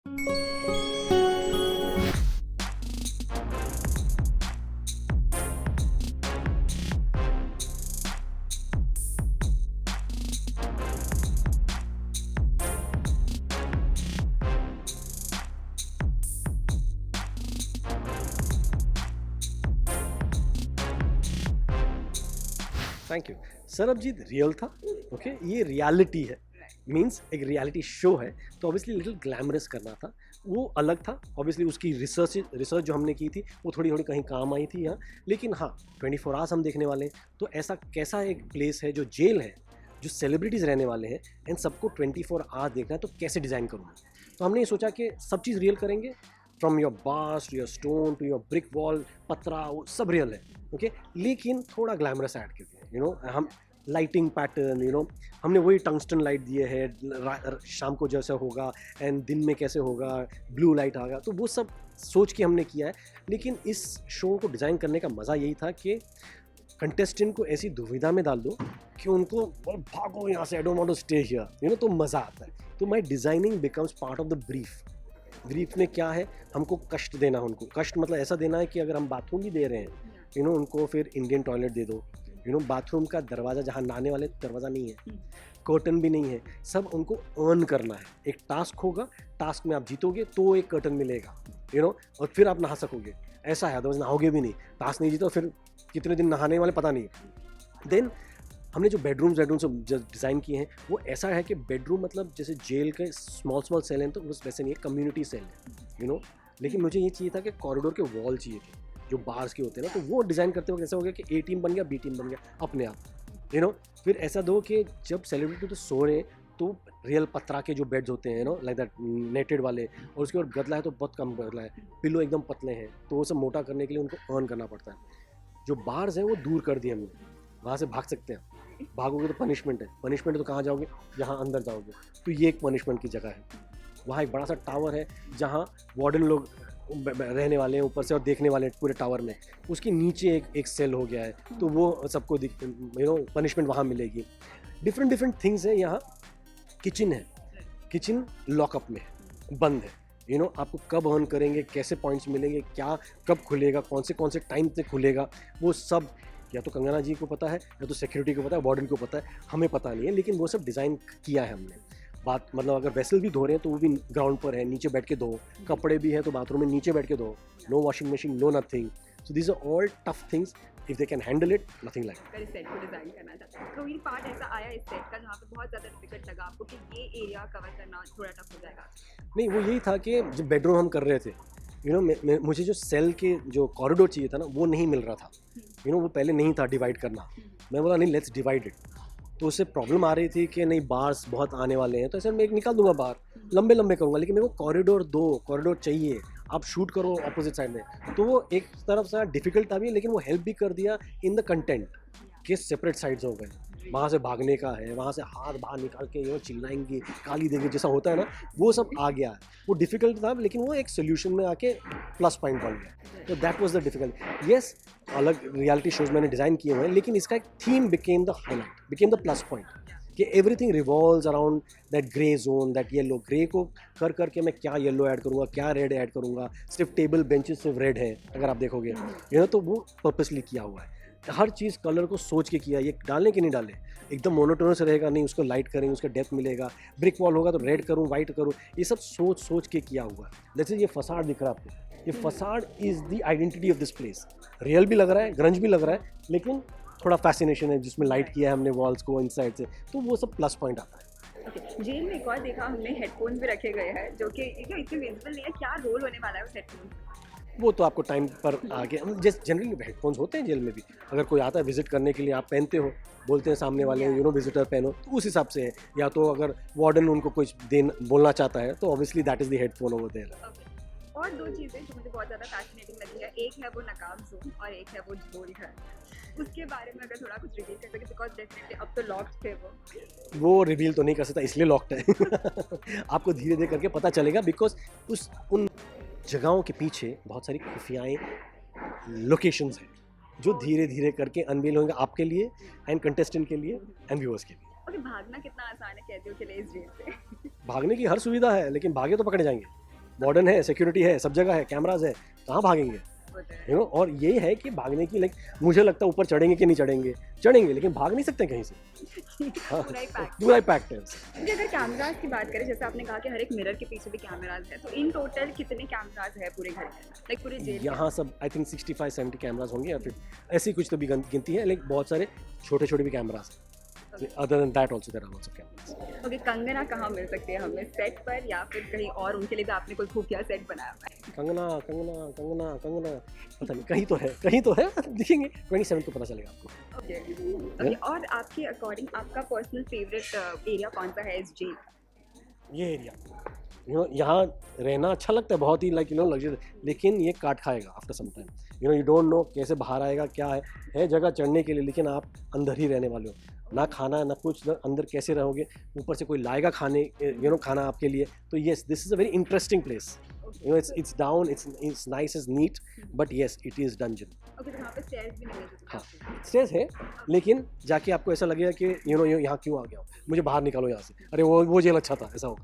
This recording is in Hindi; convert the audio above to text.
Thank you. सरबजीत रियल था, ओके ये रियलिटी है, मीन्स एक रियलिटी शो है, तो ऑब्वियसली लिटिल ग्लैमरस करना था, वो अलग था। ऑब्वियसली उसकी रिसर्च जो हमने की थी वो थोड़ी थोड़ी कहीं काम आई थी यहाँ, लेकिन हाँ 24 आवर्स हम देखने वाले हैं, तो ऐसा कैसा एक प्लेस है जो जेल है, जो सेलिब्रिटीज़ रहने वाले हैं, एंड सबको 24 आवर्स देखना है, तो कैसे डिज़ाइन करूँगा। तो हमने ये सोचा कि सब चीज़ रियल करेंगे, from your bars to your stone to your brick wall, पत्रा, वो सब रियल है, ओके लेकिन थोड़ा ग्लैमरस ऐड करके हम लाइटिंग पैटर्न हमने वही टंगस्टन लाइट दिए हैं, शाम को जैसा होगा एंड दिन में कैसे होगा, ब्लू लाइट आएगा, तो वो सब सोच के हमने किया है। लेकिन इस शो को डिज़ाइन करने का मज़ा यही था कि कंटेस्टेंट को ऐसी दुविधा में डाल दो कि उनको भागो यहाँ से, I don't want to stay here, तो मज़ा आता है। तो my designing becomes part of the brief में क्या है, हमको कष्ट देना है उनको, कष्ट मतलब ऐसा देना है कि अगर हम बाथरूम भी दे रहे हैं उनको फिर इंडियन टॉयलेट दे दो, बाथरूम का दरवाज़ा जहाँ नहाने वाले दरवाज़ा नहीं है, कर्टन भी नहीं है, सब उनको अर्न करना है। एक टास्क होगा, टास्क में आप जीतोगे तो एक कर्टन मिलेगा, और फिर आप नहा सकोगे, ऐसा है, अदरवाइज नहाओगे भी नहीं। टास्क नहीं जीतो फिर कितने दिन नहाने वाले पता नहीं। देन हमने जो बेडरूम्स डिज़ाइन किए हैं वो ऐसा है कि बेडरूम मतलब जैसे जेल के स्मॉल सेल हैं, तो बस वैसे नहीं है, कम्युनिटी सेल है, लेकिन मुझे ये चाहिए था कि कॉरिडोर के वॉल चाहिए थे जो बार्स के होते हैं ना, तो वो डिज़ाइन करते वक्त ऐसा हो गया कि A टीम बन गया, B टीम बन गया अपने आप, फिर ऐसा दो कि जब सेलिब्रिटी तो सो रहे तो रियल पत्रा के जो बेड्स होते हैं लाइक दैट नेटेड वाले, और उसके बाद गदला है तो बहुत कम गदला है, पिलो एकदम पतले हैं, तो वो सब मोटा करने के लिए उनको अर्न करना पड़ता है। जो बार्स हैं वो दूर कर दिए हमने, वहाँ से भाग सकते हैं, भागोगे तो पनिशमेंट है तो कहाँ जाओगे, यहाँ अंदर जाओगे, तो ये एक पनिशमेंट की जगह है। वहाँ एक बड़ा सा टावर है जहाँ वार्डन लोग रहने वाले हैं ऊपर से और देखने वाले हैं पूरे टावर में, उसके नीचे एक सेल हो गया है, तो वो सबको पनिशमेंट वहाँ मिलेगी। डिफरेंट थिंग्स हैं यहाँ। किचन है, किचन लॉकअप में बंद है, आपको कब अर्न करेंगे, कैसे पॉइंट्स मिलेंगे, क्या कब खुलेगा, कौन से टाइम से खुलेगा, वो सब या तो कंगना जी को पता है या तो सिक्योरिटी को पता है, वार्डन को पता है, हमें पता नहीं है, लेकिन वो सब डिज़ाइन किया है हमने। बात मतलब अगर वेसल भी धो रहे हैं तो वो भी ग्राउंड पर है, नीचे बैठ के धो, कपड़े भी हैं तो बाथरूम में नीचे बैठ के धो, no washing machine, no nothing, so these are all tough things, if they can handle it, nothing like. अगर इस सेट को डिज़ाइन करना चाहता हूँ, कोई पार्ट ऐसा आया इस सेट का जहाँ पे बहुत ज़्यादा डिफिकल्ट लगा आपको कि ये एरिया कवर करना थोड़ा टफ हो जाएगा? नहीं, वो यही था कि जब बेडरूम हम कर रहे थे, मुझे जो सेल के जो कॉरिडोर चाहिए था ना वो नहीं मिल रहा था, वो पहले नहीं था डिवाइड करना। मैं बोला नहीं, लेट्स डिवाइड इट, तो उससे प्रॉब्लम आ रही थी कि नहीं बार्स बहुत आने वाले हैं, तो ऐसे मैं एक निकाल दूंगा बार, लंबे करूंगा, लेकिन मेरे को कॉरिडोर चाहिए, आप शूट करो अपोजिट साइड में, तो वो एक तरफ से डिफिकल्ट था भी, लेकिन वो हेल्प भी कर दिया इन द कंटेंट के सेपरेट साइड्स हो गए। वहाँ से भागने का है, वहाँ से हाथ बाहर निकाल के चिल्लाएंगे, गाली देंगे, जैसा होता है ना, वो सब आ गया है। वो डिफिकल्ट था, लेकिन वो एक सोल्यूशन में आके प्लस पॉइंट बन गया, तो that was the difficult. Yes, अलग रियलिटी शोज मैंने डिज़ाइन किए हुए हैं, लेकिन इसका एक theme became the highlight, became the plus point, कि everything revolves around that grey zone, that yellow. Grey को कर करके मैं क्या येलो ऐड करूँगा, क्या रेड ऐड करूँगा, सिर्फ टेबल बेंचेस सिर्फ रेड है अगर आप देखोगे, तो वो पर्पसली किया हुआ है। हर चीज़ कलर को सोच के किया, ये डालें कि नहीं डालें, एकदम मोनोटोनस रहेगा नहीं, उसको लाइट करेंगे, उसका डेप्थ मिलेगा, ब्रिक वॉल होगा तो रेड करूँ, वाइट करूँ, ये सब सोच के किया हुआ है। जैसे ये फसाड दिख रहा है आपको, ये facade is the identity of this place. Real भी लग रहा है, ग्रंज भी लग रहा है, लेकिन थोड़ा फैसिनेशन है जिसमें लाइट किया है हमने वॉल्स को इनसाइड से, तो वो सब प्लस पॉइंट आता है। ओके, जेल में एक और देखा हमने हेडफोन्स भी रखे गए हैं जो कि इतने विजिबल नहीं है, क्या रोल होने वाला है उस हेडफोन? वो तो आपको टाइम पर आगे, जैसे जनरली हेडफोन्स होते हैं जेल में भी, अगर कोई आता है विजिट करने के लिए, आप पहनते हो, बोलते हैं सामने वाले विजिटर पहनो, तो उस हिसाब से है। या तो अगर वार्डन उनको कुछ बोलना चाहता है तो obviously that is the headphone over there. और दो चीज़ें जो मुझे बहुत ज़्यादा फैसिनेटिंग लगी है, एक है वो नकाब जोन और एक है वो झोल घर, उसके बारे में अगर थोड़ा कुछ रिवील कर सके, बिकॉज डेफिनेटली अब तो लॉक्ड थे वो रिवील तो नहीं कर सकता, इसलिए लॉक्ड है आपको धीरे धीरे करके पता चलेगा, बिकॉज उन जगहों के पीछे बहुत सारी खुफियाएँ लोकेशंस हैं जो धीरे धीरे करके अनवील होंगे आपके लिए एंड कंटेस्टेंट के लिए एंड व्यूअर्स के लिए। ओके, भागना कितना आसान है कैदियों के लिए इस जेल से? भागने की हर सुविधा है, लेकिन भागे तो पकड़े जाएंगे। मॉडर्न है, सिक्योरिटी है, सब जगह है, कैमराज है, कहाँ भागेंगे? वो तो है। यू नो, और ये है कि भागने की लाइक मुझे लगता है ऊपर चढ़ेंगे कि नहीं चढ़ेंगे लेकिन भाग नहीं सकते कहीं से। हाँ, पूरा ही पैक। पूरा ही पैक्ड है। जी, अगर कैमराज की बात करें, जैसे आपने कहा कि हर एक मिरर के पीछे भी कैमराज है, तो इन टोटल कितने कैमराज है पूरे घर के अंदर, लाइक पूरे जेल के यहाँ सब आई थिंक 65-70 कैमराज होंगे या फिर ऐसी कुछ तो भी गिनती है, लेकिन बहुत सारे छोटे छोटे भी कैमराज हैं। Other than that also there are lots of cameras. अंदर? ओके, कंगना कहाँ मिल सकती है हमें, सेट पर या फिर कहीं और? उनके लिए भी आपने कोई खुफिया सेट बनाया हुआ है? कंगना पता नहीं, कहीं तो है दिखेंगे 27 को पता चलेगा आपको। ओके, और आपके अकॉर्डिंग आपका पर्सनल फेवरेट एरिया कौन सा है इस जेल? ये एरिया यहाँ रहना अच्छा लगता है बहुत ही, लाइक लग्जरी, लेकिन ये काट खाएगा after some time. You don't know कैसे बाहर आएगा, क्या है जगह चढ़ने के लिए, लेकिन आप अंदर ही रहने वाले हो, ना खाना ना कुछ, ना अंदर कैसे रहोगे, ऊपर से कोई लाएगा खाना आपके लिए। तो yes, this is a very interesting place. it's down, it's nice, it's neat, but yes, it is dungeon. Okay, तो वहाँ पे स्टेयर्स भी नहीं है? हाँ, स्टेज है, लेकिन जाके आपको ऐसा लगेगा कि यहाँ क्यों आ गया हूँ, मुझे बाहर निकालो यहाँ से, अरे वो जेल अच्छा था, ऐसा होगा।